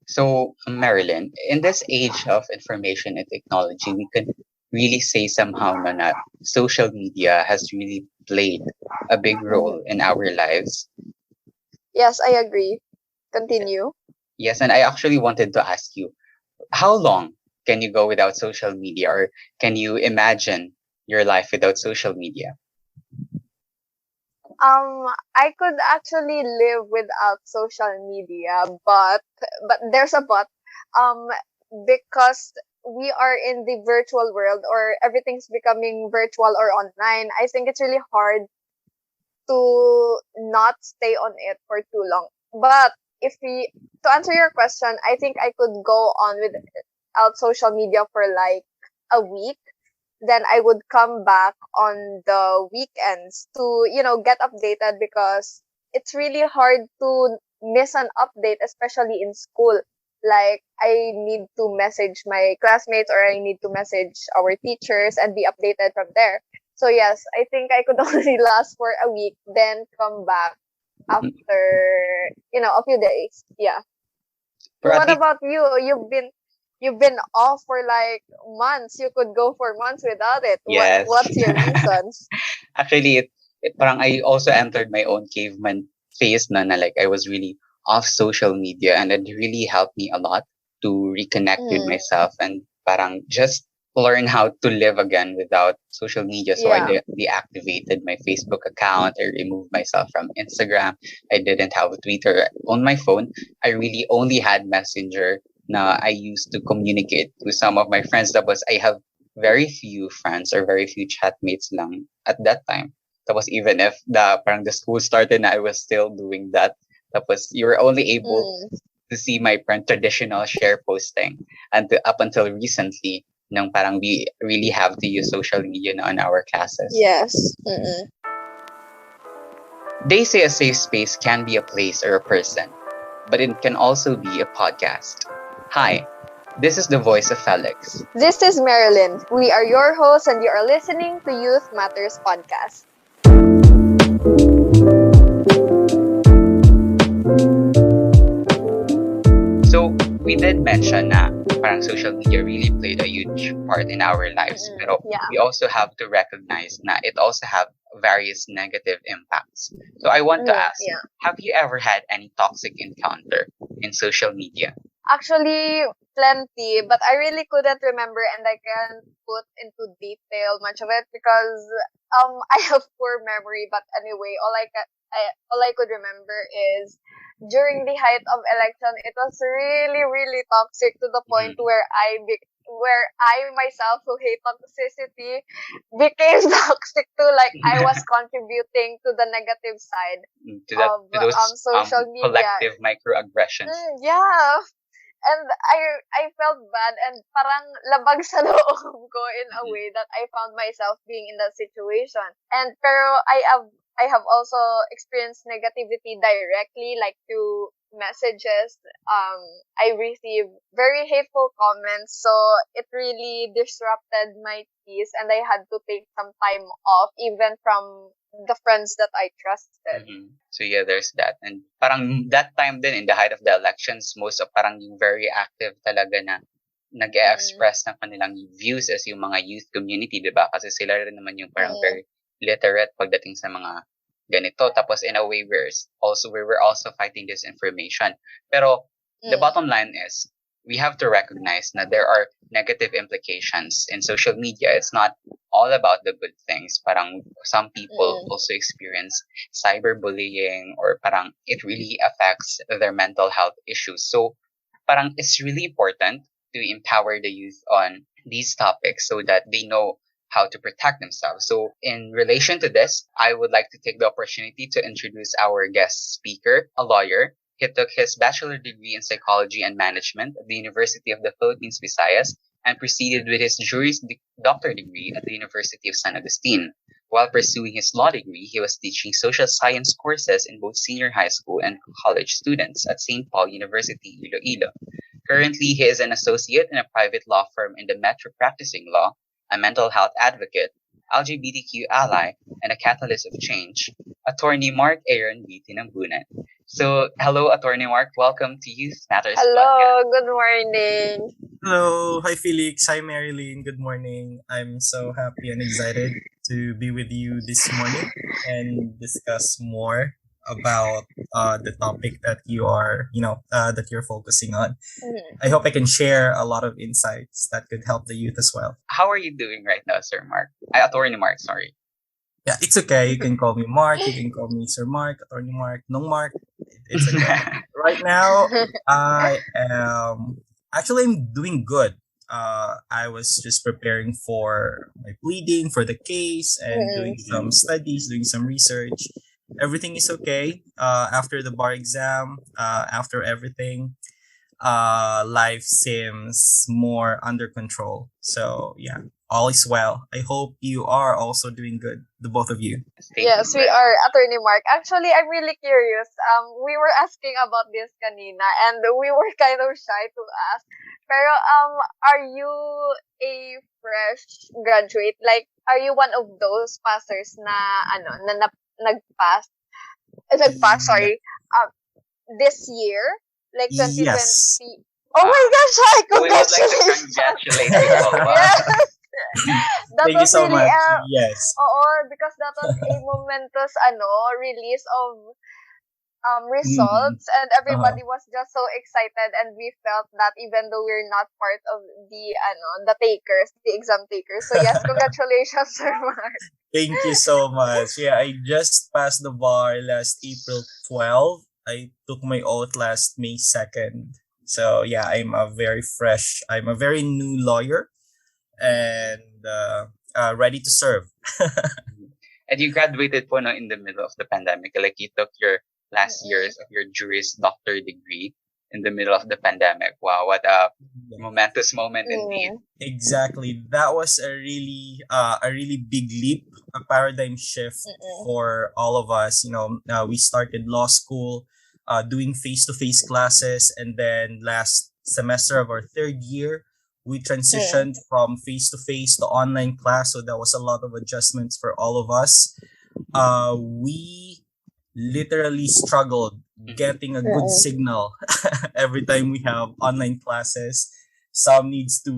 So, Marilyn, in this age of information and technology, we could really say somehow no, that social media has really played a big Mhm. role in our lives. Yes, I agree. Continue. Yes, and I actually wanted to ask you, how long can you go without social media, or can you imagine your life without social media? I could actually live without social media, but there's a but. Um, because we are in the virtual world or everything's becoming virtual or online, I think it's really hard to not stay on it for too long. But if we to answer your question, I think I could go on without social media for like a week. Then I would come back on the weekends to, get updated because it's really hard to miss an update, especially in school. Like, I need to message my classmates or I need to message our teachers and be updated from there. So, yes, I think I could only last for a week, then come back after, a few days. Yeah. For So at what least, about you? You've been off for like months. You could go for months without it. yes. What's your reasons? Actually, parang I also entered my own caveman phase na like I was really off social media, and it really helped me a lot to reconnect with Mm, myself and parang just learn how to live again without social media. So I yeah. deactivated my Facebook account. I removed myself from Instagram. I didn't have Twitter on my phone. I really only had Messenger na I used to communicate with some of my friends. That was I have very few friends or very few chatmates lang at that time. Tapos even if the school started na I was still doing that. Tapos you were only able Mm, to see my parang traditional share posting up until recently nung parang we really have to use social media na on our classes. yes. Mm-mm. They say a safe space can be a place or a person, but it can also be a podcast. Hi, this is the voice of Felix. This is Marilyn. We are your hosts, and you are listening to Youth Matters podcast. So, we did mention na parang social media really played a huge part in our lives. Mm-mm. Pero Yeah. we also have to recognize na it also have various negative impacts. So I want to ask, Yeah. have you ever had any toxic encounter in social media? Actually, plenty, but I really couldn't remember and I can't put into detail much of it because I have poor memory. But anyway, all I could remember is during the height of election, it was really really toxic to the point Mhm. where I myself who hate toxicity became toxic too. Like I was contributing to the negative side of To those social media. collective microaggressions. Yeah, and I felt bad and parang labag sa loob ko in a Mhm. way that I found myself being in that situation. And pero I have also experienced negativity directly, like through messages. I received very hateful comments, so it really disrupted my peace, and I had to take some time off, even from the friends that I trusted. So yeah, there's that. And parang that time din in the height of the elections, most of parang yung very active talaga na Mm, nag-express ng kanilang views as yung mga youth community, di ba? Kasi sila rin naman yung parang mm, very literate pagdating sa mga ganito. Tapos in a way, we were also fighting disinformation. Pero the mm, bottom line is, we have to recognize that there are negative implications in social media. It's not all about the good things. Parang some people mm. also experience cyberbullying, or parang it really affects their mental health issues. So parang it's really important to empower the youth on these topics so that they know how to protect themselves. So, in relation to this, I would like to take the opportunity to introduce our guest speaker, a lawyer. He took his bachelor degree in psychology and management at the University of the Philippines, Visayas, and proceeded with his juris doctor degree at the University of San Agustin. While pursuing his law degree, he was teaching social science courses in both senior high school and college students at St. Paul University, Iloilo. Currently, he is an associate in a private law firm in the Metro practicing law, a mental health advocate, LGBTQ ally, and a catalyst of change, Attorney Mark Aaron B. Tinambunan. So, hello, Attorney Mark. Welcome to Youth Matters Podcast. Hello, good morning. Hello, hi Felix, hi Marilyn, good morning. I'm so happy and excited to be with you this morning and discuss more about the topic that that you're focusing on. Mhm. I hope I can share a lot of insights that could help the youth as well. How are you doing right now, Sir Mark? Attorney Mark, sorry. Yeah, it's okay. You can call me Mark, you can call me Sir Mark, Attorney Mark, Nong Mark. It's okay. Right now, I am I'm doing good. I was just preparing for my pleading for the case and Mm. doing some studies, doing some research. Everything is okay. After the bar exam, after everything, life seems more under control. So yeah, all is well. I hope you are also doing good, the both of you. Thank Yes, you we very are, much. Attorney Mark. Actually, I'm really curious. We were asking about this kanina, and we were kind of shy to ask. Pero, are you a fresh graduate? Like, are you one of those passers na nag-pass? Nag-pass, Yeah. sorry. This year, like Yes. 2020. Oh my gosh! Hi, So we would like to congratulations! congratulate you all of us. Yes, that Thank you was so really much. Yes. oo, because that was a momentous release of Mm. results, and Uh-huh. everybody was just so excited, and we felt that even though we're not part of the takers, the exam takers. So yes, congratulations, Sir Mark. Thank you so much. Yeah, I just passed the bar last April 12. I took my oath last May 2nd. So yeah, I'm a very new lawyer and ready to serve. And you graduated po no, in the middle of the pandemic. Like you took your last Mm-mm. years of your Juris Doctor degree in the middle of the pandemic. Wow, what a Yeah. momentous moment indeed. Mm. Exactly. That was a really big leap, a paradigm shift Mm-mm. for all of us. We started law school, doing face-to-face classes, and then last semester of our third year, we Mm. transitioned from face-to-face to online class. So that was a lot of adjustments for all of us. We literally struggled Mhm. getting a good Mm-mm. signal every time we have online classes. Some needs to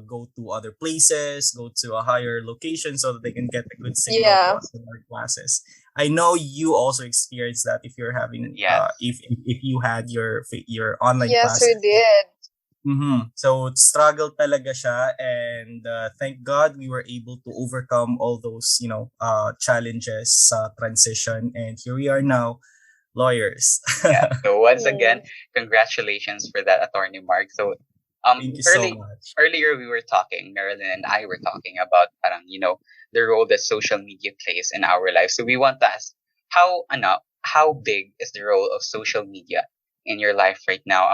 go to other places, go to a higher location so that they can get a good signal to Yeah. attend our classes. I know you also experienced that if you're having Yes. if you had your online Yes, we classes. did. So struggle talaga siya, and thank God we were able to overcome all those challenges sa transition, and here we are now, lawyers. Yeah. So once Mm. again, congratulations for that, Attorney Mark. So Thank you so early much. earlier we were talking, Marilyn and I were talking about parang, the role that social media plays in our lives. So we want to ask how big is the role of social media in your life right now,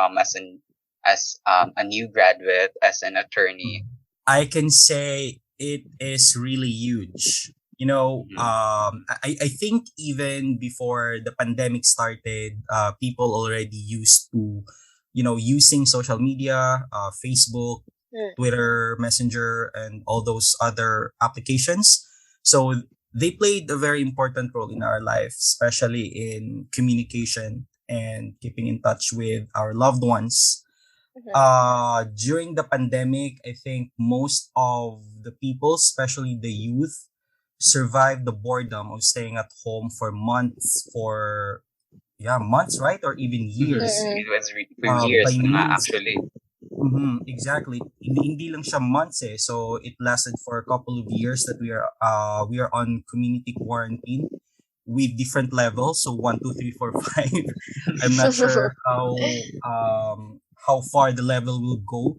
as a new graduate, as an attorney. I can say it is really huge. Mhm. I think even before the pandemic started, people already used to, using social media, Facebook, Mm. Twitter, Messenger, and all those other applications. So they played a very important role in our life, especially in communication and keeping in touch with our loved ones. Mhm. During the pandemic, I think most of the people, especially the youth, survived the boredom of staying at home for months, months, right? Or even years. Mm-mm. It was for years By na nga, means, actually. exactly. Hindi lang siya months eh. So it lasted for a couple of years that we are on community quarantine with different levels. So one, two, three, four, five. I'm not sure how far the level will go.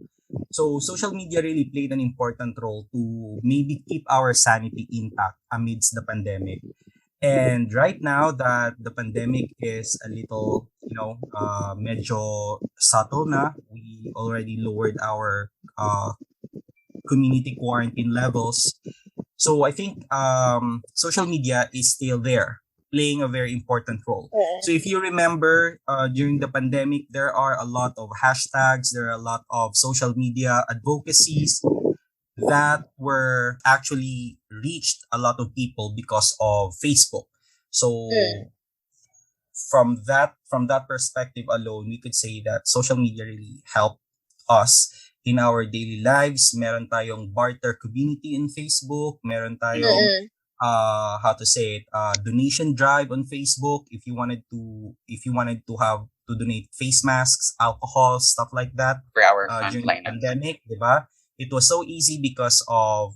So social media really played an important role to maybe keep our sanity intact amidst the pandemic. And right now that the pandemic is a little, medyo subtle na, we already lowered our community quarantine levels. So I think social media is still there, playing a very important role. So if you remember, during the pandemic, there are a lot of hashtags, there are a lot of social media advocacies that were actually reached a lot of people because of Facebook. Mm. So from that perspective alone, we could say that social media really helped us in our daily lives. Meron tayong barter community in Facebook. Meron tayong Mm. how to say it, donation drive on Facebook. If you wanted to have to donate face masks, alcohol, stuff like that For our during the frontliners. pandemic, 'di ba? It was so easy because of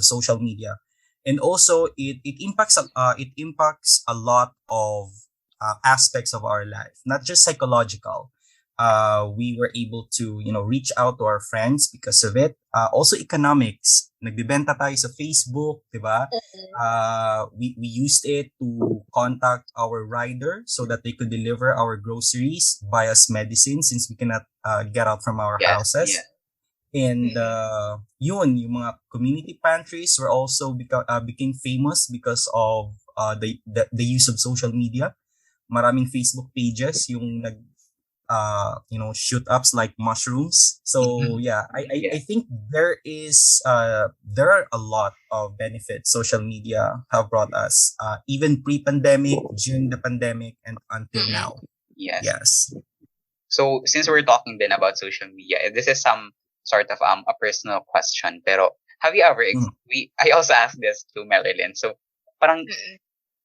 social media. And also it impacts a lot of aspects of our life, not just psychological. We were able to reach out to our friends because of it. Also economics. Nagbebenta tayo sa Facebook, 'di ba? Mm. We used it to contact our rider so that they could deliver our groceries, buy us medicine since we cannot get out from our Yes. houses. And Mm. yung mga community pantries were also became famous because of the use of social media. Maraming Facebook pages yung shoot ups like mushrooms. So yeah, I Yes. think there are a lot of benefits social media have brought us, even pre-pandemic, during the pandemic, and until Mm. now. Yes. Yes. So since we're talking then about social media, this is some sort of a personal question. Pero have you ever Mm. I also asked this to Marilyn. So parang Mm.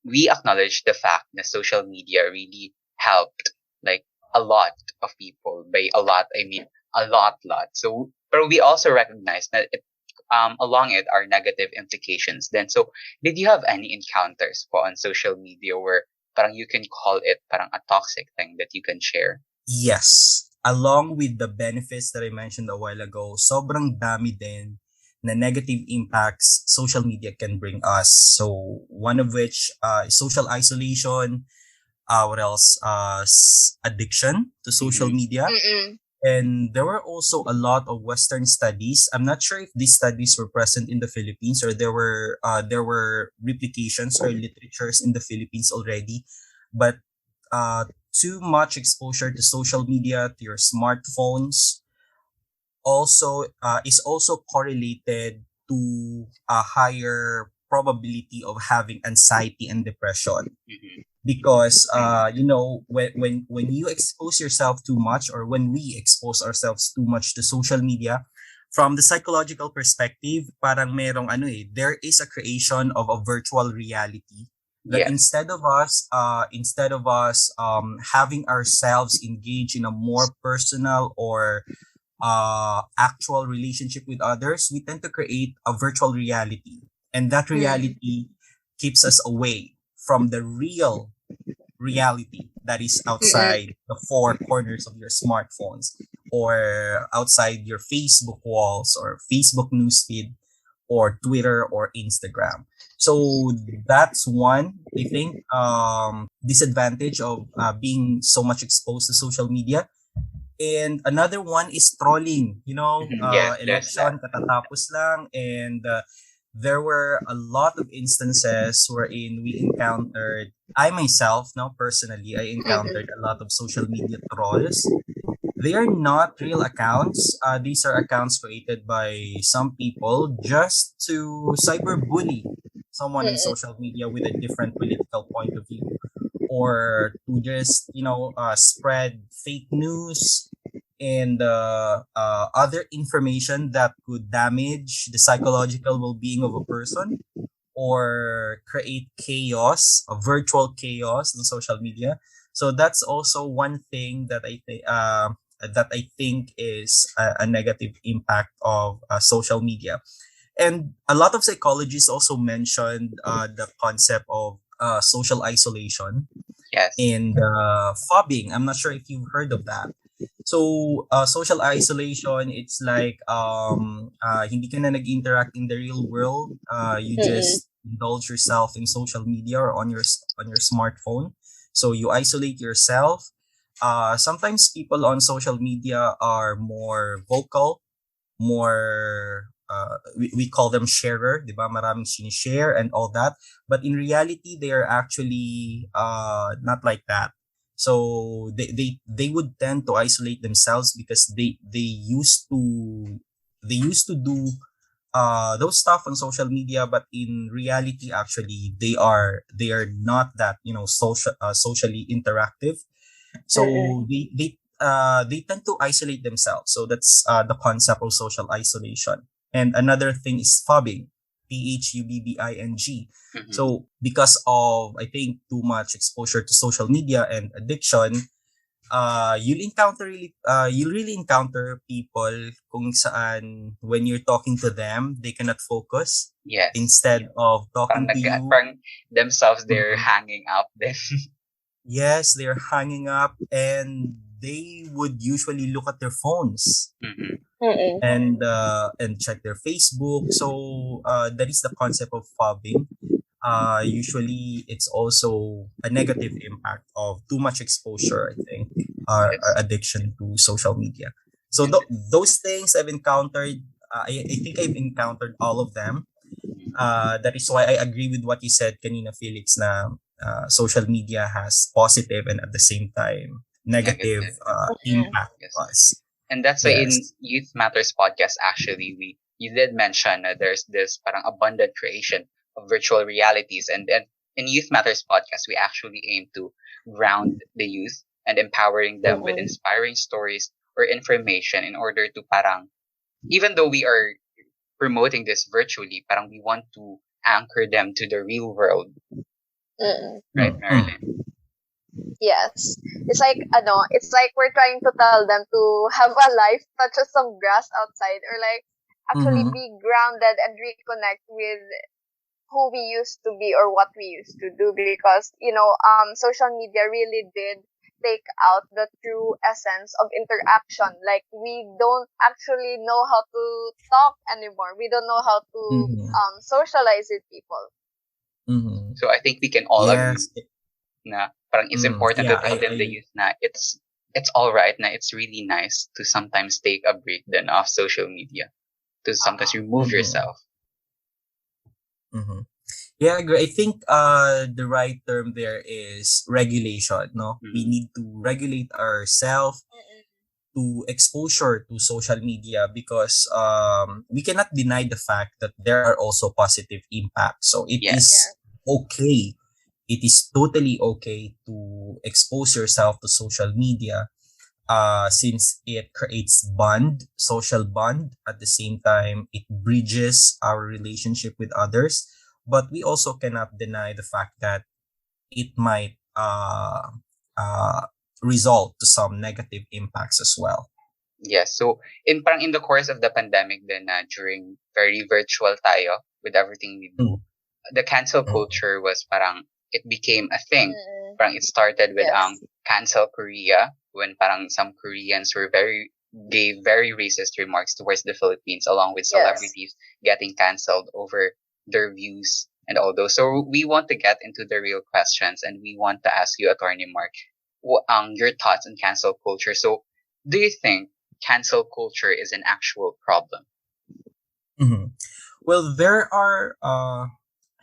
we acknowledge the fact that social media really helped like a lot of people. By a lot, I mean a lot. So, but we also recognize that along it are negative implications. Then, so did you have any encounters po on social media where parang you can call it parang a toxic thing that you can share? Yes. Along with the benefits that I mentioned a while ago, sobrang dami din na negative impacts social media can bring us. So one of which is social isolation. What else? Addiction to social Mm-hmm. media. Mm. And there were also a lot of Western studies. I'm not sure if these studies were present in the Philippines or there were replications or literatures in the Philippines already, but too much exposure to social media, to your smartphones, also is also correlated to a higher probability of having anxiety and depression. Mm-hmm. Because when you expose yourself too much, or when we expose ourselves too much to social media, from the psychological perspective, parang merong there is a creation of a virtual reality that Yes. instead of us having ourselves engage in a more personal or actual relationship with others, we tend to create a virtual reality, and that Mm. reality keeps us away from the real reality that is Mm. outside the four corners of your smartphones, or outside your Facebook walls, or Facebook newsfeed, or Twitter, or Instagram. So that's one, I think, disadvantage of being so much exposed to social media. And another one is trolling. Mm-hmm. Yes, there's that. Election katatapos lang, and there were a lot of instances wherein I myself, now personally, I Mm. encountered a lot of social media trolls. They are not real accounts. These are accounts created by some people just to cyberbully someone on Mm. social media with a different political point of view, or to just spread fake news and other information that could damage the psychological well-being of a person, or create chaos, a virtual chaos on social media. So that's also one thing that I think is a negative impact of social media. And a lot of psychologists also mentioned the concept of social isolation Yes. and fobbing. I'm not sure if you've heard of that. So social isolation, it's like hindi ka na nag-interact in the real world. You Mm. just indulge yourself in social media or on your smartphone. So you isolate yourself. Sometimes people on social media are more vocal, more we call them sharer, 'di ba? Maraming sinishare and all that. But in reality, they are actually not like that. So they would tend to isolate themselves because they used to do those stuff on social media, but in reality, actually, they are not that socially interactive. Mm-mm. So they tend to isolate themselves. So that's the concept of social isolation. And another thing is phubbing, PHUBBING. Mm-hmm. So because of, I think, too much exposure to social media and addiction, you'll really encounter people kung saan when you're talking to them, they cannot focus Yes. instead of talking to you. Parang themselves, they're Mhm. hanging up then. Yes, they're hanging up and they would usually look at their phones Mm-hmm. Mm-mm. and check their Facebook. So that is the concept of phubbing. Usually it's also a negative impact of too much exposure, I think, our Yes. addiction to social media. So And those things I've encountered, I think I've encountered all of them. That is why I agree with what you said kanina, Felix, na social media has positive and at the same time negative negative. Mm-mm. impact Yes. to us. And that's why in Yes. Youth Matters podcast, actually, we you did mention there's this parang abundant creation of virtual realities, and in Youth Matters podcast, we actually aim to ground the youth and empowering them with Mm-mm. inspiring stories or information in order to parang, even though we are promoting this virtually, parang we want to anchor them to the real world, Mm-mm. right, Marilyn? Yes. It's like we're trying to tell them to have a life, touch of some grass outside, or like actually Mm-hmm. be grounded and reconnect with who we used to be or what we used to do, because social media really did take out the true essence of interaction. Like, we don't actually know how to talk anymore. We don't know how to Mm-hmm. socialize with people. Mm-hmm. So I think we can all agree Yes. na parang it's important to Yeah, tell them, I the youth, na it's all right, na it's really nice to sometimes take a break then off social media, to sometimes remove mm-hmm. yourself. Mm-hmm. Yeah, I agree. I think the right term there is regulation, no? We Mm-hmm. need to regulate ourselves Mm-mm. to exposure to social media because we cannot deny the fact that there are also positive impacts. So it Yes. Yeah. is okay. It is totally okay to expose yourself to social media since it creates social bond. At the same time, it bridges our relationship with others. But we also cannot deny the fact that it might uh, result to some negative impacts as well. Yes. So in the course of the pandemic then, during very virtual tayo with everything we do, Mm, the cancel mm, culture was parang it became a thing. Mm-mm. Parang it started with Yes. cancel Korea, when parang some Koreans were gave very racist remarks towards the Philippines, along with Yes. celebrities getting canceled over their views and all those. So we want to get into the real questions, and we want to ask you, Attorney Mark, your thoughts on cancel culture. So do you think cancel culture is an actual problem? mhm. Well, there are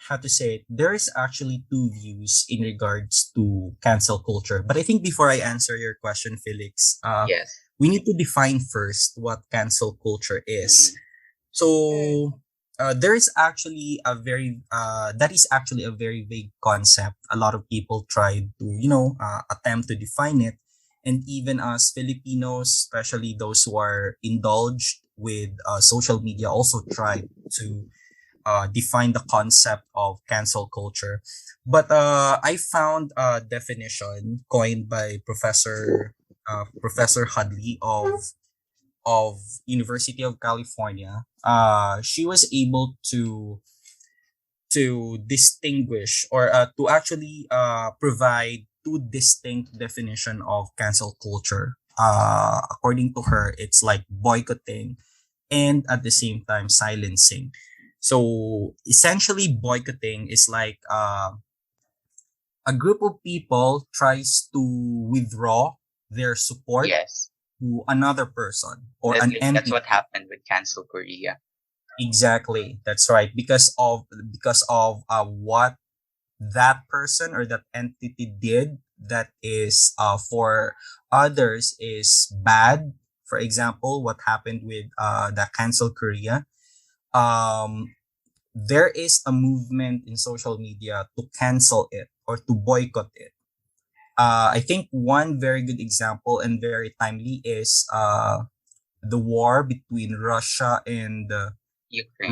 how to say it. There is actually two views in regards to cancel culture. But I think before I answer your question, Felix, Yes. we need to define first what cancel culture is. Mm-hmm. Mm. So there is actually a very that is actually a very vague concept. A lot of people try to attempt to define it, and even us Filipinos, especially those who are indulged with social media, also try to define the concept of cancel culture. But I found a definition coined by Professor Hadley of University of California. She was able to distinguish or to actually provide two distinct definition of cancel culture. According to her, it's like boycotting and at the same time silencing. So essentially, boycotting is like a group of people tries to withdraw their support Yes. to another person or an That's what entity. happened with cancel Korea. Exactly, that's right. Because of what that person or that entity did that is for others is bad. For example, what happened with the cancel Korea. um, there is a movement in social media to cancel it or to boycott it. I think one very good example and very timely is the war between Ukraine.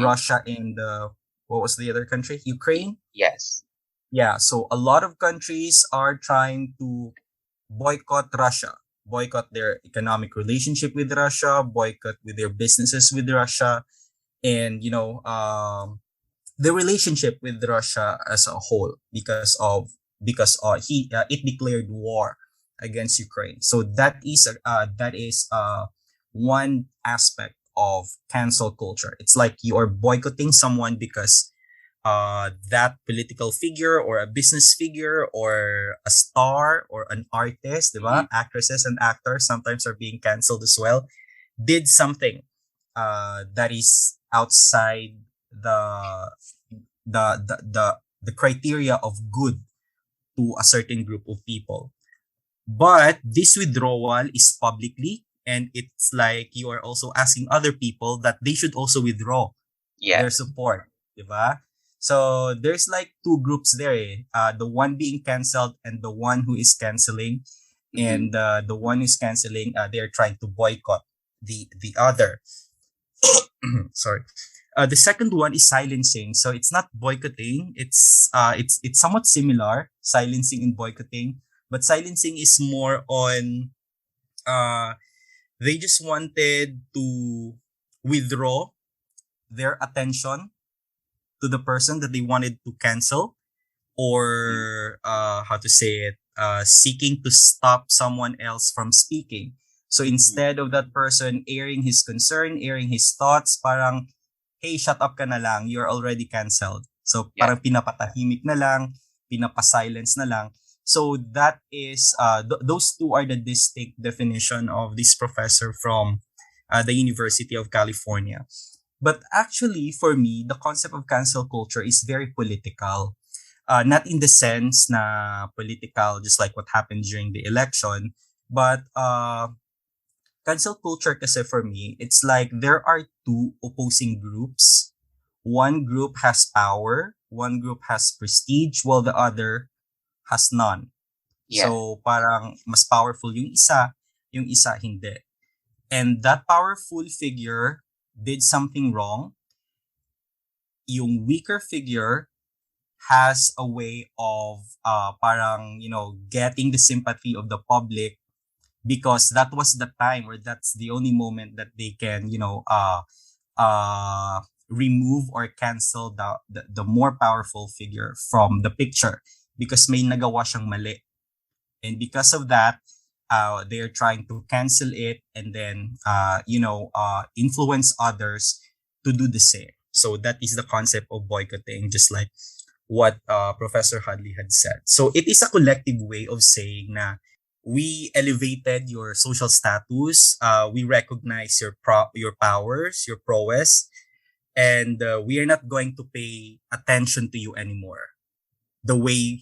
Russia and what was the other country? Ukraine. Yes. Yeah, so a lot of countries are trying to boycott Russia, boycott their economic relationship with Russia, boycott with their businesses with Russia, and the relationship with Russia as a whole because it declared war against Ukraine. So that is one aspect of cancel culture. It's like you are boycotting someone because that political figure or a business figure or a star or an artist, Mm-hmm. diba? Actresses and actors sometimes are being canceled as well, did something that is outside the the criteria of good to a certain group of people. But this withdrawal is publicly, and it's like you are also asking other people that they should also withdraw their Yes. support, diba? So there's like two groups there, eh. The one being canceled and the one who is canceling, Mm-hmm. and the one who's canceling, they're trying to boycott the other. Sorry. The second one is silencing. So it's not boycotting. It's somewhat similar, silencing and boycotting, but silencing is more on uh they just wanted to withdraw their attention to the person that they wanted to cancel, Mm-hmm. or how to say it, seeking to stop someone else from speaking. So Mm-hmm. instead of that person airing his concern, airing his thoughts, parang, hey, shut up ka na lang, you're already cancelled. So Yeah. parang pinapatahimik na lang, pinapasilence na lang. So that is, those two are the distinct definition of this professor from the University of California. But actually, for me, the concept of cancel culture is very political. Not in the sense na political, just like what happened during the election, but cancel culture kasi for me, it's like there are two opposing groups. One group has power, one group has prestige, while the other has none. Yeah. So parang mas powerful yung isa hindi. And that powerful figure did something wrong. Yung weaker figure has a way of parang getting the sympathy of the public, because that was the time, or that's the only moment that they can uh remove or cancel the more powerful figure from the picture, because may nagawa siyang mali, and because of that, they're trying to cancel it, and then influence others to do the same. So that is the concept of boycotting, just like what Professor Hadley had said. So it is a collective way of saying na we elevated your social status, we recognize your powers, your prowess, and we are not going to pay attention to you anymore the way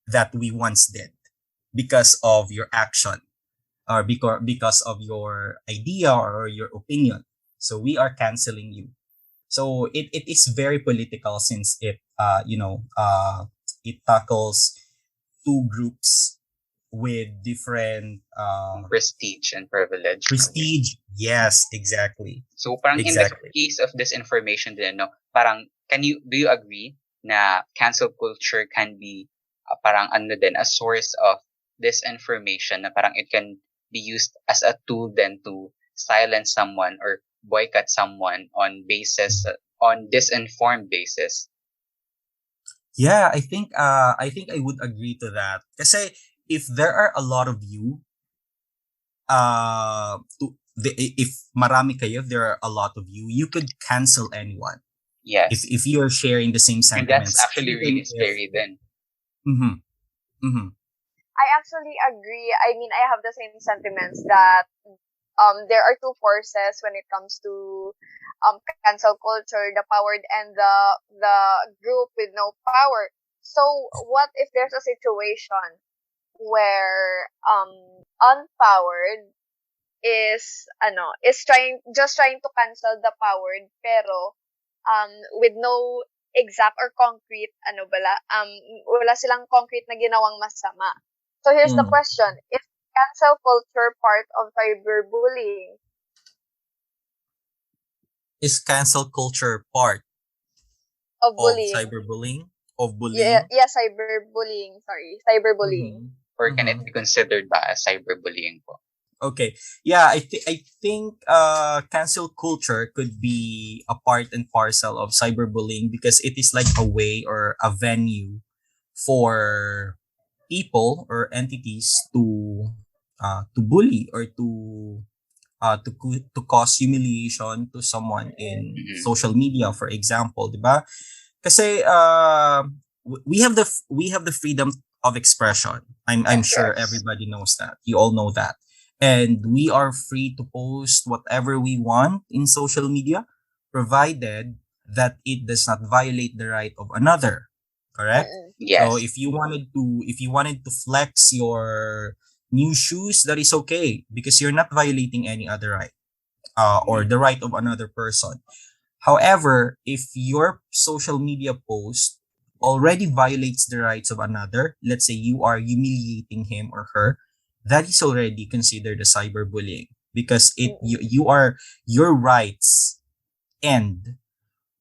that we once did, because of your action, or because of your idea or your opinion. So we are canceling you. So it is very political, since it tackles two groups with different Prestige and privilege. prestige. Yes, exactly. So parang in the Exactly. case of disinformation din, no, parang do you agree na cancel culture can be parang ano din, a source of disinformation, na parang it can be used as a tool then to silence someone or boycott someone on disinformed basis. Yeah, I think I would agree to that. Kasi if there are a lot of you, if marami kayo, if there are a lot of you, you could cancel anyone. If Yes. if you are sharing the same And that's sentiments, actually even really if scary then. mm-hmm, mm-hmm, I actually agree. I mean, I have the same sentiments that there are two forces when it comes to cancel culture, the powered and the group with no power. So what if there's a situation where unpowered is trying to cancel the powered, pero with no exact or concrete wala silang concrete na ginawang masama. So here's the Mm. question: is cancel culture part of cyberbullying? Is cancel culture part Of of bullying? cyberbullying? Of Yeah, bullying? yeah, cyberbullying. Sorry, cyberbullying. Mm-hmm. Or can it Mm-hmm. be considered ba as cyberbullying po? Okay. Yeah, I think cancel culture could be a part and parcel of cyberbullying because it is like a way or a venue for people or entities to bully or to cause humiliation to someone Mm-mm. in Mm-hmm. social media, for example, 'di ba? Kasi we have the freedom of expression. I'm Yes. sure Yes. everybody knows that. You all know that. And we are free to post whatever we want in social media provided that it does not violate the right of another. Correct? Mm-mm. So Yes. if you wanted to flex your new shoes, that is okay because you're not violating any other right or Mm-hmm. the right of another person. However, if your social media post already violates the rights of another, let's say you are humiliating him or her, that is already considered a cyberbullying because Mm-mm. you are your rights end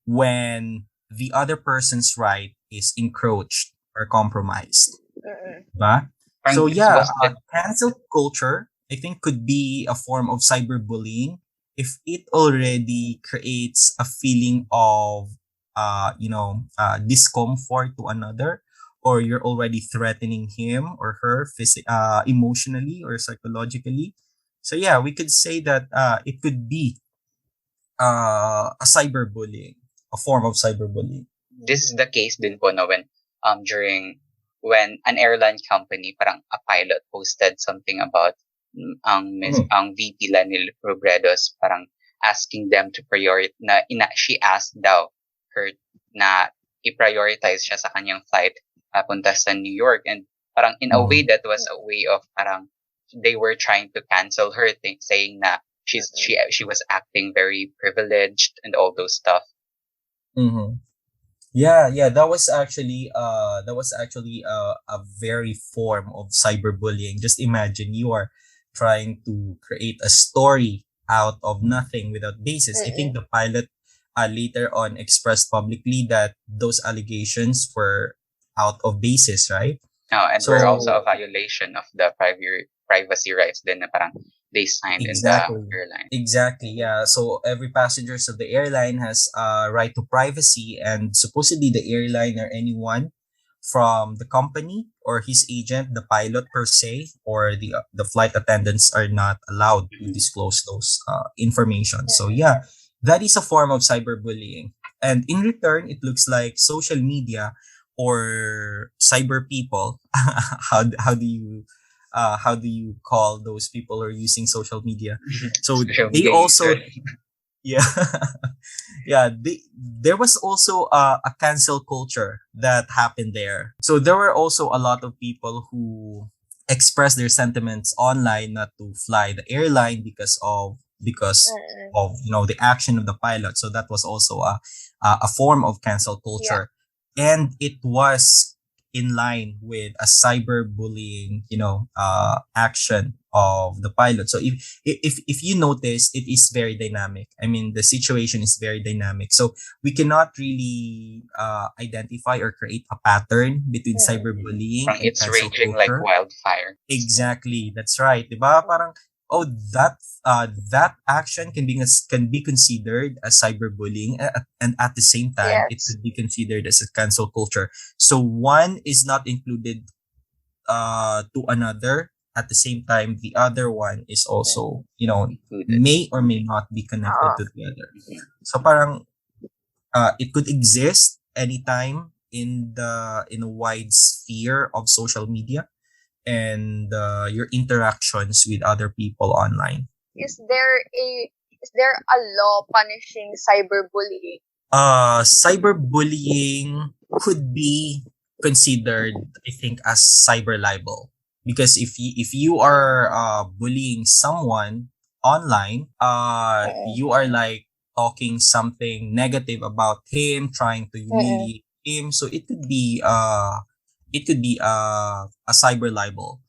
when the other person's right is encroached or compromised. Mm-mm. Ba? Parang So this yeah, was the cancel culture I think could be a form of cyberbullying if it already creates a feeling of discomfort to another, or you're already threatening him or her emotionally or psychologically. So yeah, we could say that it could be a cyberbullying, a form of cyberbullying. this is the case din po no when during when an airline company parang a pilot posted something about Mhm. ang VP Lanil Robredos parang asking them to she asked daw her na i-prioritize siya sa kanyang flight papunta sa New York, and parang in a way Mhm. that was a way of parang they were trying to cancel her saying na Mm-mm. she was acting very privileged and all those stuff. Mhm. Yeah, yeah, that was actually a very form of cyberbullying. Just imagine you are trying to create a story out of nothing without basis. I think Mm-mm. the pilot later on expressed publicly that those allegations were out of basis, right? No, and we're also a So violation of the privacy rights din na parang they signed in the exactly. airline. Exactly. Mm-mm. Yeah. So every passengers of the airline has a right to privacy, and supposedly the airline or anyone from the company or his agent, the pilot per se, or the flight attendants are not allowed to Mhm. disclose those information. So Mm-mm. yeah, that is a form of cyberbullying, and in return, it looks like social media or cyber people. How do you call those people who are using social media? So Social they media also user. yeah yeah there was also a cancel culture that happened there. So there were also a lot of people who expressed their sentiments online not to fly the airline because Mm-mm. of the action of the pilot. So that was also a form of cancel Yeah. culture, and it was in line with a cyberbullying action of the pilot. So if you notice, it is very dynamic. I mean, the situation is very dynamic. So we cannot really identify or create a pattern between Mm-mm. cyberbullying Parang and it's cancel raging like culture. wildfire. Exactly, that's right. 'Di ba? Parang oh that action can be considered as cyberbullying, and at the same time it Yes. could be considered as a cancel culture. So one is not included to another. At the same time, the other one is also, Included. may or may not be connected Oo. to the other. Mhm. So parang it could exist anytime in a wide sphere of social media and your interactions with other people online. Is there a law punishing cyberbullying? Cyberbullying could be considered, I think, as cyber libel, because if you are Mm. bullying someone online, Mm-mm. you are like talking something negative about him, trying to Mm-mm. humiliate him. So it could be a cyber libel.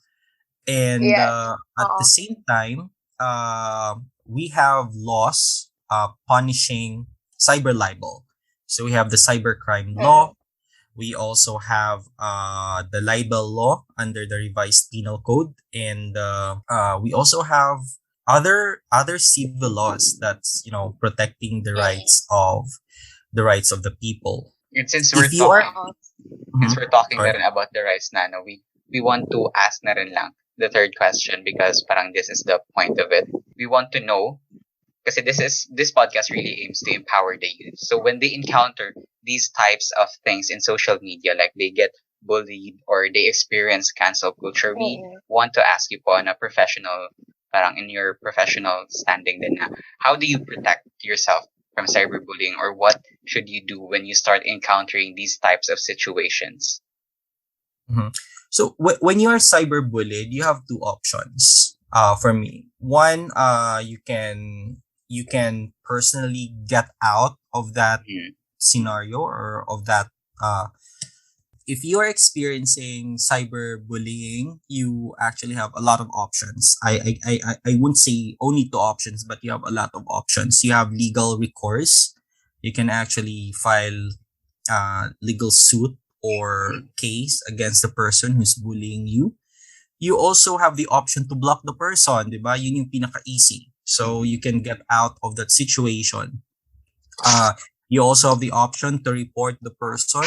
And Yes. at the Uh-uh. same time, we have laws punishing cyber libel. So we have the cybercrime Mm-mm. law. We also have the libel law under the revised penal code, and we also have other civil laws that's protecting Mm-mm. the rights of the people. And since we're If you are, talking Uh-uh. since Mhm, we're talking na sorry. rin about the rights na, no, we want to ask na rin lang the third question because parang this is the point of it. We want to know kasi this podcast really aims to empower the youth. So when they encounter these types of things in social media, like they get bullied or they experience cancel culture, we Mm-mm. want to ask you po on a professional, parang in your professional standing din na, how do you protect yourself from cyberbullying or what should you do when you start encountering these types of situations? Mhm. So when you are cyberbullied, you have two options. For me, one, you can personally get out of that Mm, scenario or of that. If you are experiencing cyberbullying, you actually have a lot of options. I wouldn't say only two options, but you have a lot of options. You have legal recourse. You can actually file legal suit or mm, case against the person who's bullying you. You also have the option to block the person, di ba? Yun yung pinaka-easy. So you mm, can get out of that situation. Uh, you also have the option to report the person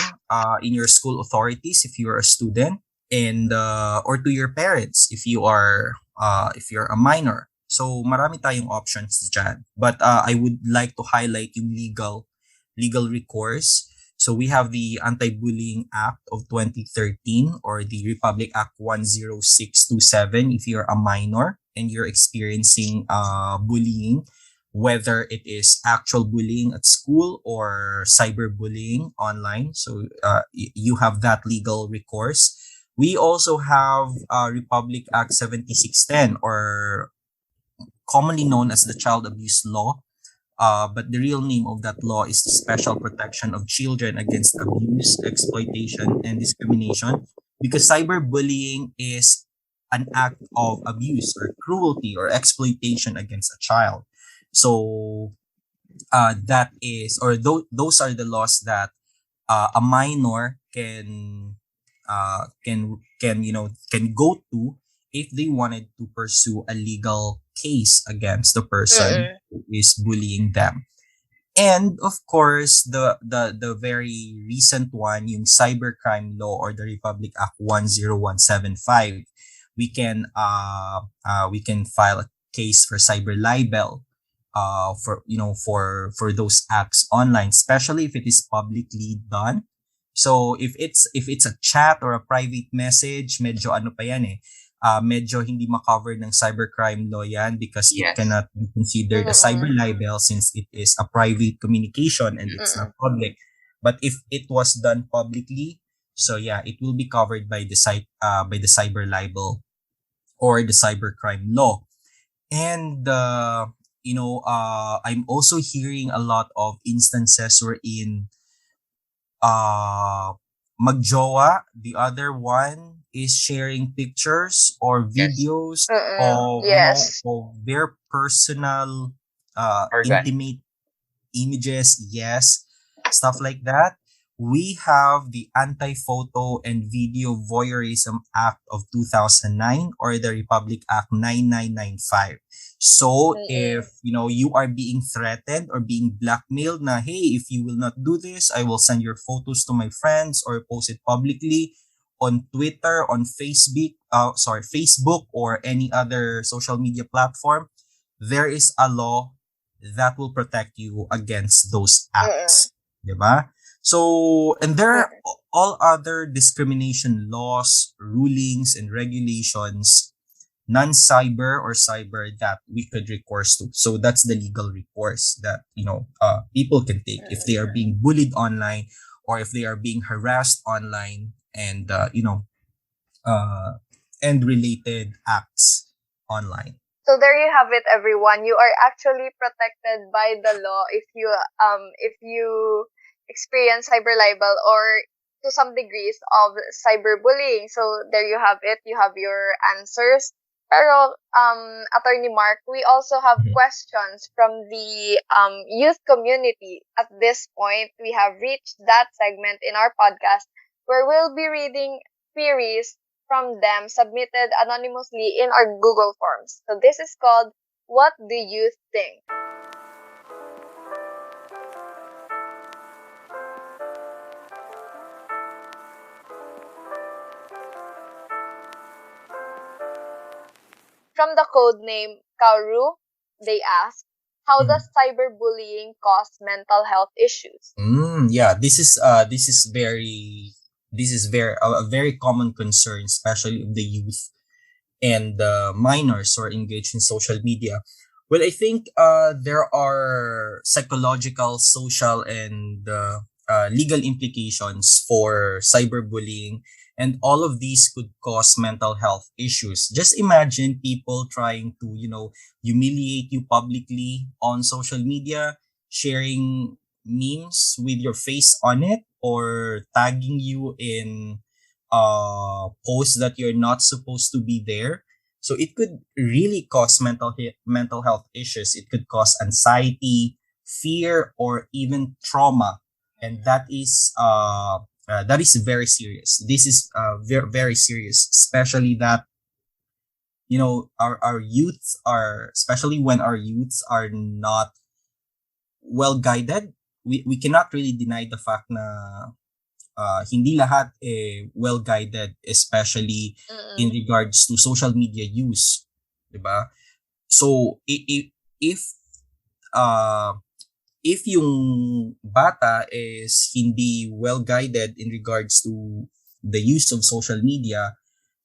in your school authorities if you are a student, and or to your parents if you're a minor. So marami tayong options dyan. But I would like to highlight yung legal recourse. So we have the Anti-Bullying Act of 2013 or the Republic Act 10627 if you're a minor and you're experiencing bullying, whether it is actual bullying at school or cyberbullying online. So you have that legal recourse. We also have Republic Act 7610, or commonly known as the Child Abuse Law. But the real name of that law is the Special Protection of Children Against Abuse, Exploitation, and Discrimination, because cyberbullying is an act of abuse or cruelty or exploitation against a child. So that is, or those are the laws that a minor can go to if they wanted to pursue a legal case against the person Mm-mm. who is bullying them. And of course, the very recent one, yung cybercrime law or the Republic Act 10175, we can file a case for cyber libel for those acts online, especially if it is publicly done. So if it's a chat or a private message, medyo ano pa yan eh, medyo hindi ma-cover ng cybercrime law yan because it yes. cannot be considered a cyber Mm-mm. libel since it is a private communication and it's not Mm-mm. public. But if it was done publicly, so yeah, it will be covered by the cyber libel or the cybercrime law. And I'm also hearing a lot of instances wherein uh magjowa, the other one is sharing pictures or Yes. videos Mm-mm. of Yes. of their personal Organ. intimate images, yes, stuff like that. We have the Anti-Photo and Video Voyeurism Act of 2009 or the Republic Act 9995. So if Mm-mm. you are being threatened or being blackmailed na, hey, if you will not do this, I will send your photos to my friends or post it publicly on Twitter, on Facebook or any other social media platform, there is a law that will protect you against those Mm-mm. acts, 'di ba? So, and there are Mm-mm. all other discrimination laws, rulings, and regulations, non-cyber or cyber, that we could recourse to. So that's the legal recourse that people can take if they Mm-mm. are being bullied online or if they are being harassed online, uh, and related acts online. So there you have it, everyone. You are actually protected by the law if you experience cyber libel or to some degrees of cyberbullying. So there you have it. You have your answers. Pero Attorney Mark, we also have Mhm. questions from the youth community. At this point, we have reached that segment in our podcast where we'll be reading queries from them submitted anonymously in our Google Forms. So this is called What Do You Think? From the code name Kauru, they ask, how Mhm. does cyberbullying cause mental health issues? Yeah, this is very a very common concern, especially of the youth and minors who are engaged in social media. Well, I think there are psychological, social, and legal implications for cyberbullying, and all of these could cause mental health issues. Just imagine people trying to, humiliate you publicly on social media, sharing memes with your face on it, or tagging you in posts that you're not supposed to be there. So it could really cause mental health issues. It could cause anxiety, fear, or even trauma, and that is very serious. This is very very serious, especially that our youths are, especially when our youths are not well guided. We cannot really deny the fact na hindi lahat well guided, especially in Mm-mm. regards to social media use, 'di ba? So if uh if yung bata is hindi well guided in regards to the use of social media,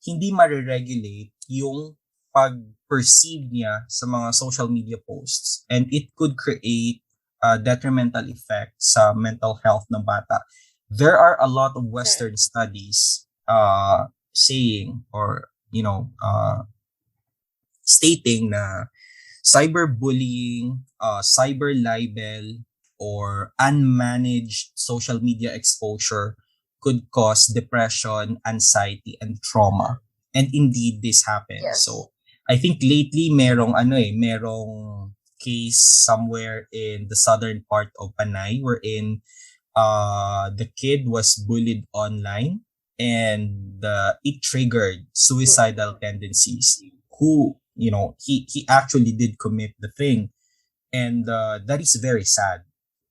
hindi ma-regulate yung pag-perceive niya sa mga social media posts, and it could create a detrimental effect sa mental health ng bata. There are a lot of Western studies saying, or stating na cyberbullying, cyber libel, or unmanaged social media exposure could cause depression, anxiety, and trauma. And indeed, this happens. Yes. So, I think lately merong case somewhere in the southern part of Panay wherein the kid was bullied online, and it triggered suicidal tendencies. Who he actually did commit the thing, and that is very sad.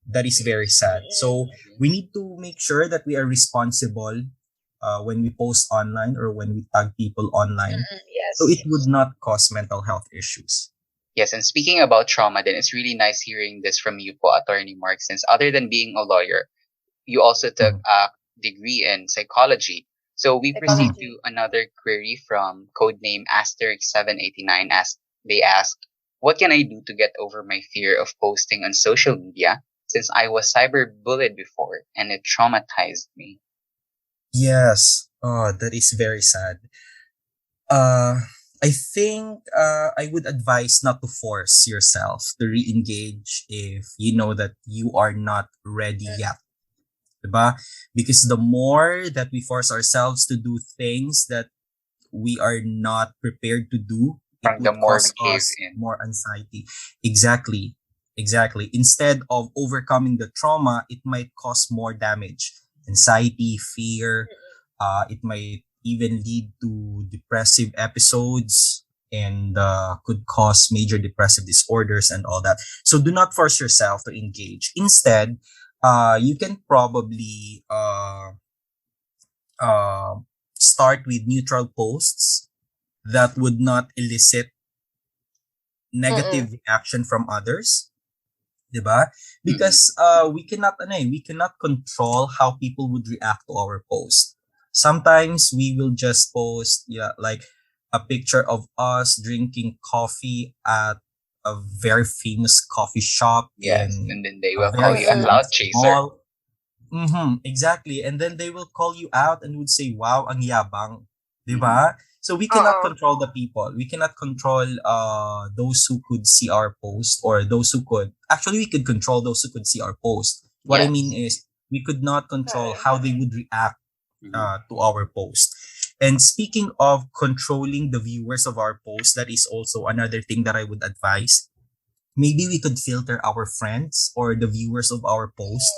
That is very sad. So Mm-mm. we need to make sure that we are responsible when we post online or when we tag people online, Mm-mm. so it Yes. would not cause mental health issues. Yes, and speaking about trauma, then it's really nice hearing this from you po, Attorney Mark, since other than being a lawyer, you also took Mhm. a degree in psychology. So we proceed Mhm. to Psychology. another query from codename Asterisk 789. They ask, what can I do to get over my fear of posting on social media since I was cyberbullied before and it traumatized me? Yes. Oh, that is very sad. Uh, I think I would advise not to force yourself to re-engage if you know that you are not ready Mm-mm. yet. Diba? Because the more that we force ourselves to do things that we are not prepared to do, it From the would more we cause cave us in. more anxiety. Exactly. Exactly. Instead of overcoming the trauma, it might cause more damage. Anxiety, fear, it might even lead to depressive episodes, and could cause major depressive disorders and all that. So do not force yourself to engage. Instead, you can probably uh, start with neutral posts that would not elicit Mm-mm. negative reaction from others, 'di ba? Mm-mm. Because we cannot control how people would react to our post. Sometimes we will just post, yeah, like a picture of us drinking coffee at a very famous coffee shop Yes, in and then they a will call very you a Mm-mm. cloud famous chaser. mall. Exactly. And then they will call you out and would say, "Wow, ang yabang." 'Di Mm-hmm. ba? So we cannot Oo. control the people. We cannot control those who could see our post, or those who could actually, we could control those who could see our post. What I mean Yes. is, we could not control Mm. how they would react Mm-hmm. to our post. And speaking of controlling the viewers of our post, that is also another thing that I would advise. Maybe we could filter our friends or the viewers of our post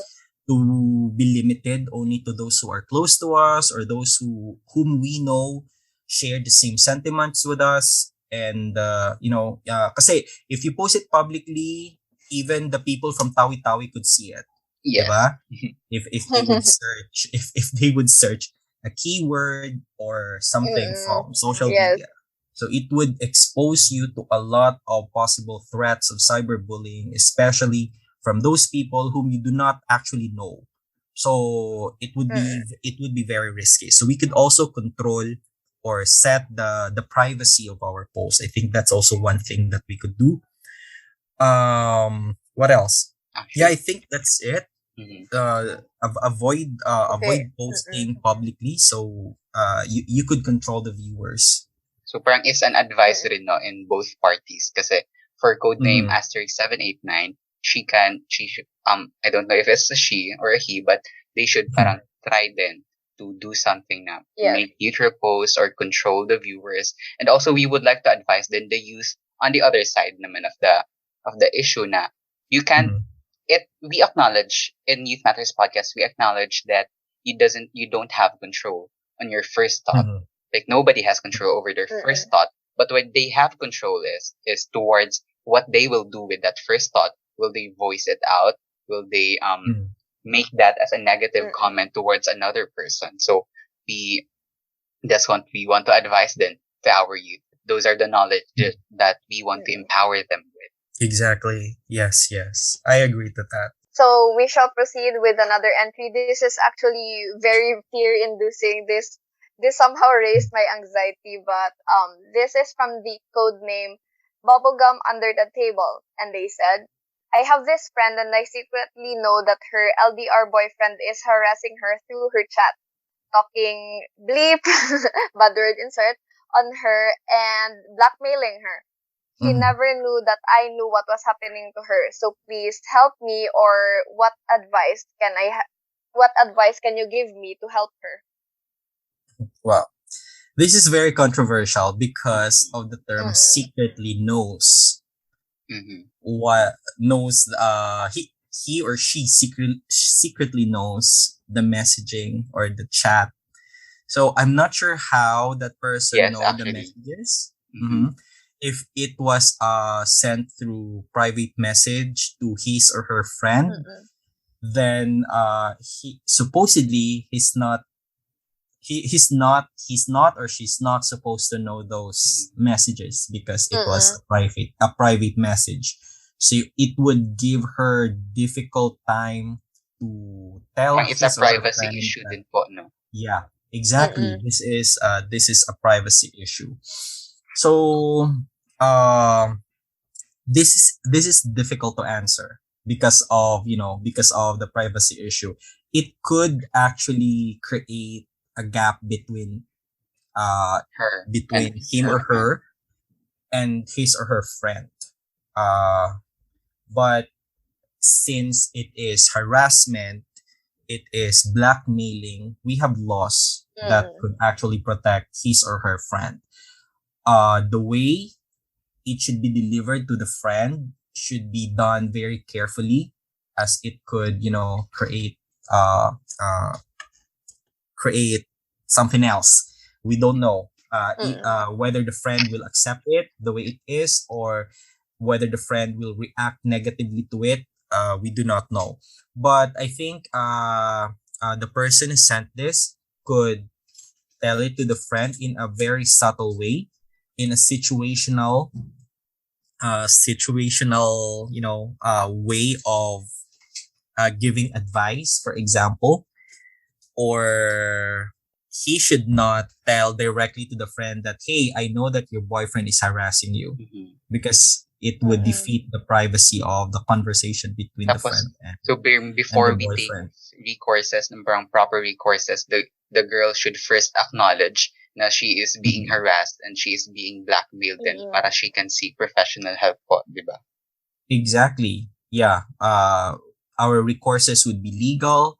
to be limited only to those who are close to us, or those whom we know share the same sentiments with us. And kasi if you post it publicly, even the people from Tawi Tawi could see it, Yes. 'di if they would search, if they would search a keyword or something Mm. from social Yes. media. So it would expose you to a lot of possible threats of cyberbullying, especially from those people whom you do not actually know. So Mm. it would be very risky. So we could also control or set the privacy of our posts. I think that's also one thing that we could do. What else? Yeah, I Actually. think that's it. Mm-hmm. Okay. Avoid Mm. posting publicly, so you could control the viewers. So parang it's an advice Mm. rin, no, in both parties. Kasi for codename Mm-hmm. asterisk 789, she should, I don't know if it's a she or a he, but they should parang try then to do something na Yes. make neutral posts or control the viewers. And also we would like to advise then the youth on the other side naman of the issue na you can Mm-hmm. it we acknowledge in Youth Matters podcast, we acknowledge that you don't have control on your first thought. Mm-hmm. Like nobody has control over their Mm. first thought, but what they have control is towards what they will do with that first thought. Will they voice it out? Will they make that as a negative Mm. comment towards another person? So we that's what we want to advise then to our youth. Those are the knowledge that we want to Mm. empower them with. Exactly. Yes, yes. I agree to that. So we shall proceed with another entry. This is actually very fear-inducing. This somehow raised my anxiety, but this is from the code name Bubblegum Under the Table, and they said, "I have this friend, and I secretly know that her LDR boyfriend is harassing her through her chat, talking bleep, bad word insert, on her and blackmailing her. He Mm-hmm. never knew that I knew what was happening to her. So please help me, or what advice can you give me to help her?" Well, this is very controversial because Mm-hmm. of the term Mm. secretly knows. Mm-hmm. What knows he or she secretly knows the messaging or the chat. So I'm not sure how that person Yes, know the actually. messages. Mm-hmm. Mm-hmm. If it was sent through private message to his or her friend, Mm. then he supposedly he's not or she's not supposed to know those Mm-hmm. messages because it was Mm. a private message. So it would give her difficult time to tell Parang it's a his or her privacy friend issue that, din po, no? yeah, Mm. exactly, this is a privacy issue. So um this is difficult to answer because of the privacy issue. It could actually create a gap uh Her and between him her or friend. her and his or her friend. But since it is harassment, it is blackmailing, we have laws that Mm. could actually protect his or her friend. The way it should be delivered to the friend should be done very carefully, as it could uh, uh, create something else. We don't know Mm. whether the friend will accept it the way it is, or whether the friend will react negatively to it. We do not know. But I think the person who sent this could tell it to the friend in a very subtle way, in a situational way of giving advice, for example. Or he should not tell directly to the friend that, hey, I know that your boyfriend is harassing you, Mm-hmm. because it would Mm. defeat the privacy of the conversation between the Tapos, friend so and the before we take boyfriend. recourses, ng parang proper recourses, the girl should first acknowledge na she is being Mhm. harassed and she is being blackmailed din Mm-mm. para she can seek professional help po, di ba? Exactly. Yeah. Our recourses would be legal.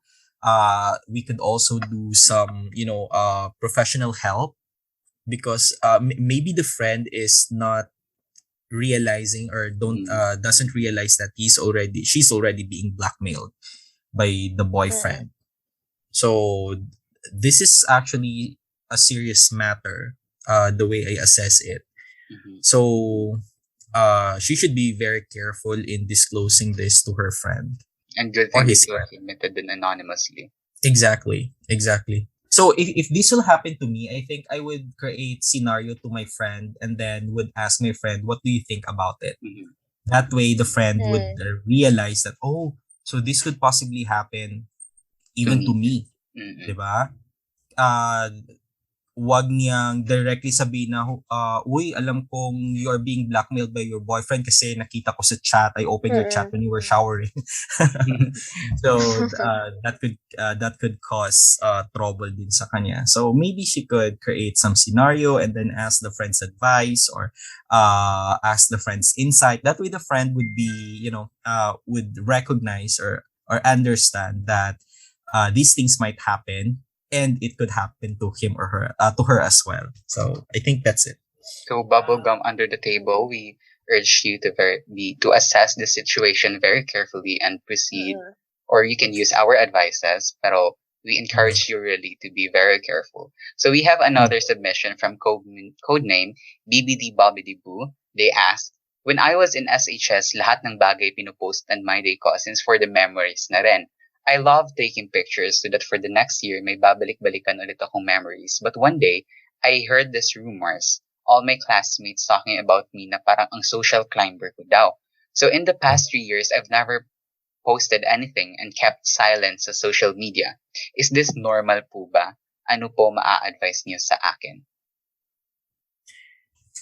We could also do some, professional help because maybe the friend is not realizing or don't Mm, doesn't realize that she's already being blackmailed by the Mm-mm. boyfriend. So this is actually a serious matter, the way I assess it. mhm. So she should be very careful in disclosing this to her friend And good or thing that his you have friend. submitted it anonymously. Exactly, exactly. So if this will happen to me, I think I would create scenario to my friend and then would ask my friend, what do you think about it? Mhm. That way the friend would Mm. realize that, oh, so this could possibly happen To even to me. me, Mm-mm. 'di ba? Uh, wag niyang directly sabihin na, uy, alam kong you are being blackmailed by your boyfriend kasi nakita ko sa chat, I opened your chat Mm-mm. when you were showering. So that could cause trouble din sa kanya. So maybe she could create some scenario and then ask the friend's advice or ask the friend's insight. That way the friend would be, would recognize or understand that these things might happen and it could happen to him or her to her as well. So I think that's it. So bubblegum under the table, we urge you to to assess the situation very carefully and proceed, Mm-mm. or you can use our advices, pero we Mhm. encourage you really to be very careful. So we have Mhm. another submission from codename BBD Bobbidi Boo. They ask, when I was in SHS, lahat ng bagay pinupost and my day ko since for the memories na rin. I love taking pictures so that for the next year may babalik-balikan ulit akong memories. But one day, I heard these rumors, all my classmates talking about me na parang ang social climber ko daw. So in the past 3 years, I've never posted anything and kept silent sa social media. Is this normal po ba? Ano po maa-advise niyo sa akin?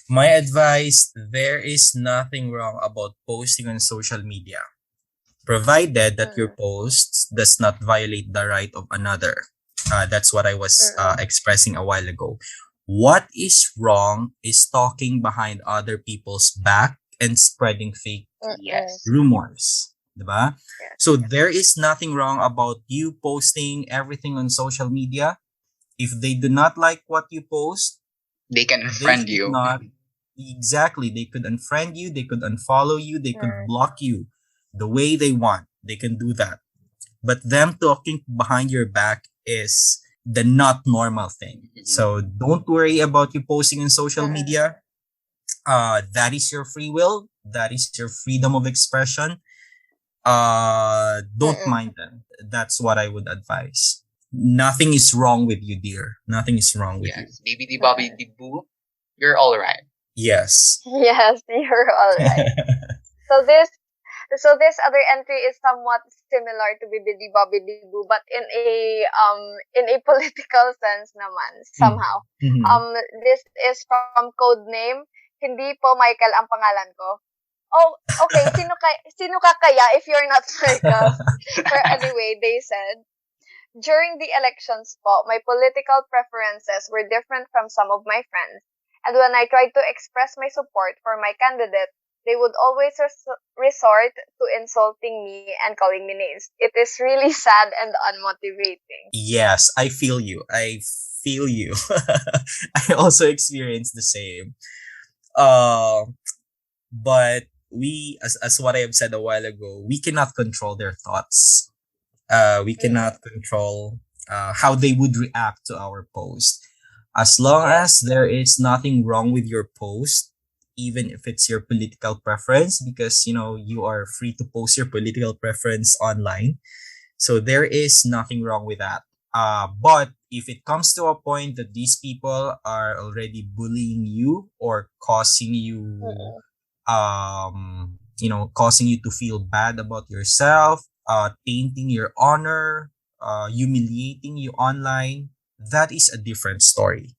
My advice, there is nothing wrong about posting on social media, provided that your Mm-mm. post does not violate the right of another. That's what I was Mm-mm. expressing a while ago. What is wrong is talking behind other people's back and spreading fake Mm-mm. Yes. rumors. Diba? Yes. So there is nothing wrong about you posting everything on social media. If they do not like what you post, They can they unfriend should you. not. Exactly. They could unfriend you, they could unfollow you, they could Mm. block you the way they want. They can do that. But them talking behind your back is the not normal thing. Mhm. So don't worry about you posting on social Mm-mm. media. That is your free will. That is your freedom of expression. Don't Mm-mm. mind them. That's what I would advise. Nothing is wrong with you, dear. Nothing is wrong with you. Yes. BBD Bobby Mm-mm. Boo, you're all right. Yes. Yes, you're all right. So this other entry is somewhat similar to Bibidi Bobbidi Boo, but in a political sense naman Mm. somehow. Mhm. This is from code name. Hindi po Michael ang pangalan ko. Oh, okay. Sino ka kaya if you're not Michael? But anyway, they said, during the elections po, my political preferences were different from some of my friends. And when I tried to express my support for my candidate, they would always resort to insulting me and calling me names. It is really sad and unmotivating. Yes, I feel you. I feel you. I also experienced the same. Uh, but as what I have said a while ago, we cannot control their thoughts. We Mm-mm. cannot control how they would react to our post. As long Yes. as there is nothing wrong with your post, even if it's your political preference, because you are free to post your political preference online. So there is nothing wrong with that. But if it comes to a point that these people are already bullying you or Mm-mm. causing you to feel bad about yourself, tainting your honor, humiliating you online, that is a different story.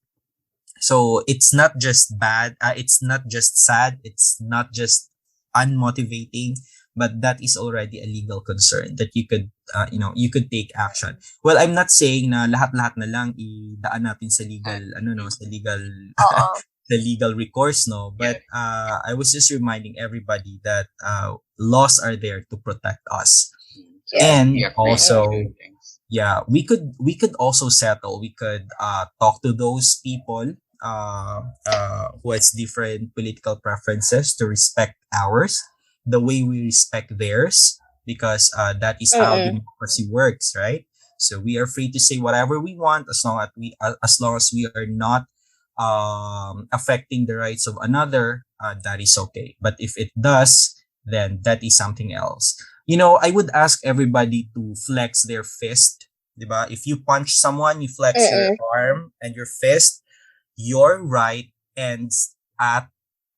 So it's not just bad, it's not just sad, it's not just unmotivating, but that is already a legal concern that you could you could take action. Well, I'm not saying na lahat-lahat na lang idaan natin sa legal, sa legal, Oo. the legal recourse, no? Yeah. But I was just reminding everybody that laws are there to protect us. So Yes. And we are free to also, do things. yeah, we could also settle. We could talk to those people who has different political preferences to respect ours the way we respect theirs, because that is how Mm-mm. democracy works, right? So we are free to say whatever we want, as long as we are not affecting the rights of another. That is okay. But if it does, then that is something else. I would ask everybody to flex their fist, 'di ba? If you punch someone, you flex your Mm-mm. arm and your fist. Your right ends at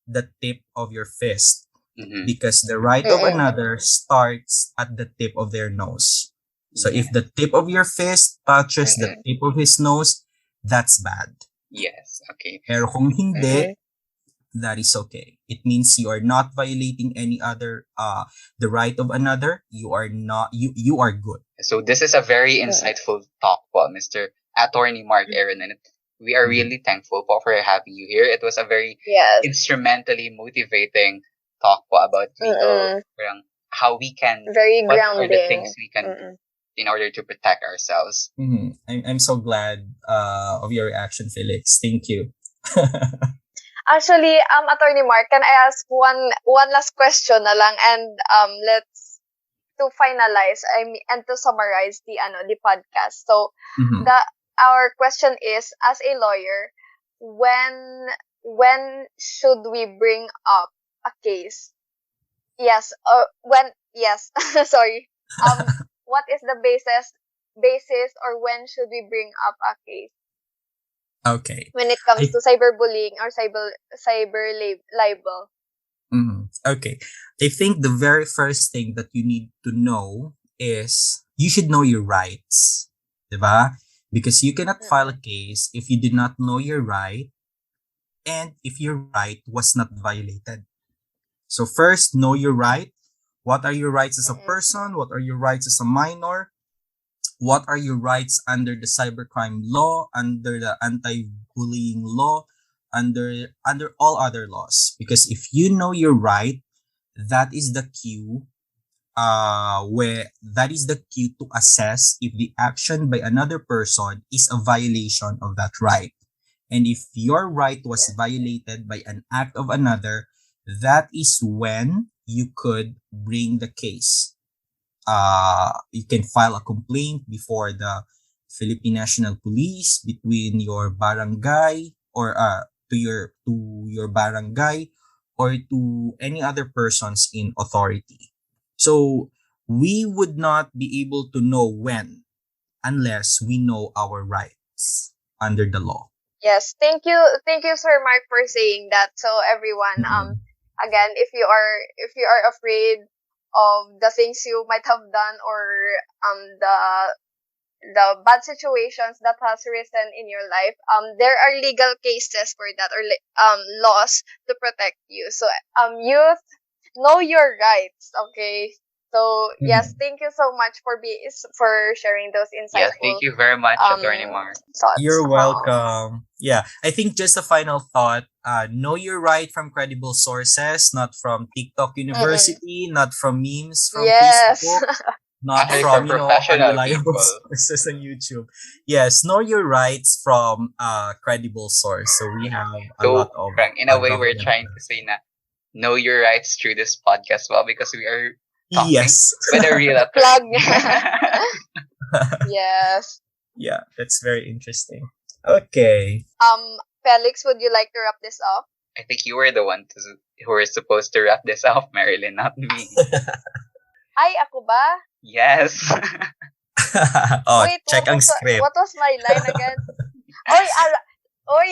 the tip of your fist, Mm-hmm. because the right of Mm-mm. another starts at the tip of their nose. So Yeah. if the tip of your fist touches the Mm-mm. tip of his nose, that's bad. Yes. Okay. Pero kung hindi, Mm-mm. that is okay. It means you are not violating any other the right of another. You are good. So this is a very Mm-mm. insightful talk, po, Mr. Attorney Mark Aaron, and we are Mhm. really thankful po for having you here. It was a very Yes. instrumentally motivating talk po about legal, Mm-mm. how we can, Very what are the things grounding. we can do Mm-mm. in order to protect ourselves. I'm so glad of your reaction, Felix. Thank you. Actually, Attorney Mark, can I ask one last question na lang, and let's to finalize, and to summarize the podcast. So Mhm. our question is, as a lawyer, when should we bring up a case? Yes, when yes, sorry. What is the basis, or when should we bring up a case Okay. when it comes I to cyberbullying or libel? Okay. I think the very first thing that you need to know is you should know your rights. Diba? Because you cannot file a Mm-mm. case if you did not know your right and if your right was not violated. So first, know your right. What are your rights as a Mm-mm. person? What are your rights as a minor? What are your rights under the cybercrime law, under the anti-bullying law, under all other laws? Because if you know your right, that is the cue to assess if the action by another person is a violation of that right. And if your right was Yes. violated by an act of another, that is when you could bring the case. You can file a complaint before the Philippine National Police, between your barangay, or to your barangay, or to any other persons in authority. So we would not be able to know when unless we know our rights under the law. Yes, thank you, Sir Mark, for saying that. So everyone, Mm-mm. again, if you are afraid of the things you might have done, or the bad situations that has risen in your life, there are legal cases for that, or laws to protect you. So youth, know your rights, okay? So yes, Mhm. thank you so much for sharing those Yes, thank insightful you very much, um Attorney Mark. thoughts. You're welcome. Yeah, I think just a final thought. Know your right from credible sources, not from TikTok Mm-mm. University, not from memes from Yes. Facebook, not Actually, from from professional unreliable people. sources on YouTube. Yes, know your rights from credible source. So we have a lot So, of Frank, in a way, we're government. trying to say na know your rights through this podcast, well, because we are talking Yes. with a real Plug. attorney. Yes. Yeah, that's very interesting. Okay. Felix, would you like to wrap this up? I think you were the one who were supposed to wrap this up, Marilyn, not me. Ay, ako ba? Yes. Oh, Wait, check ang script. what was my line again? Oy, oy.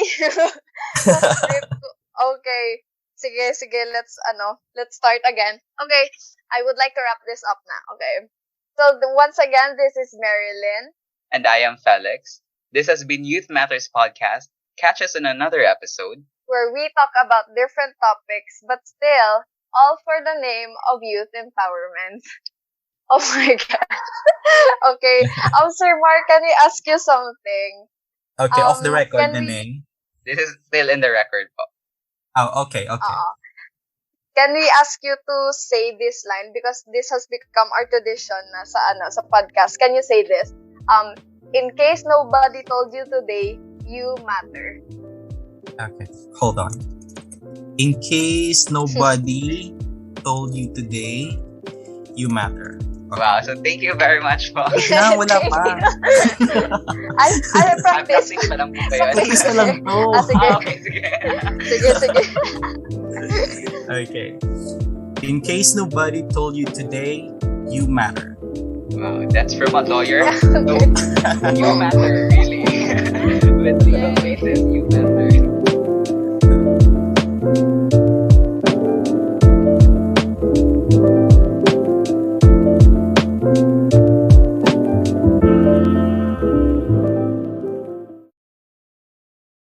Sa script ko. Okay. Sige, let's start again. Okay, I would like to wrap this up now. Okay. So once again, this is Marilyn. And I am Felix. This has been Youth Matters Podcast. Catch us in another episode. Where we talk about different topics, but still, all for the name of youth empowerment. Oh my God. Okay. Sir Mark, can we ask you something? Okay, off the record Can na we, Neng. This is still in the record po. Oh, okay, okay. uh, can we ask you to say this line because this has become our tradition na sa podcast. Can you say this? In case nobody told you today, you matter. Okay, hold on. In case nobody told you today, you matter. Wow, so thank you very much po. Na, wala pa. I practice. Practice pa lang po ba yun? Practice na lang to. Sige. Okay, sige. Sige. Okay. In case nobody told you today, you matter. Wow, that's from a lawyer. Okay. So, you matter, really. With legal cases, you matter.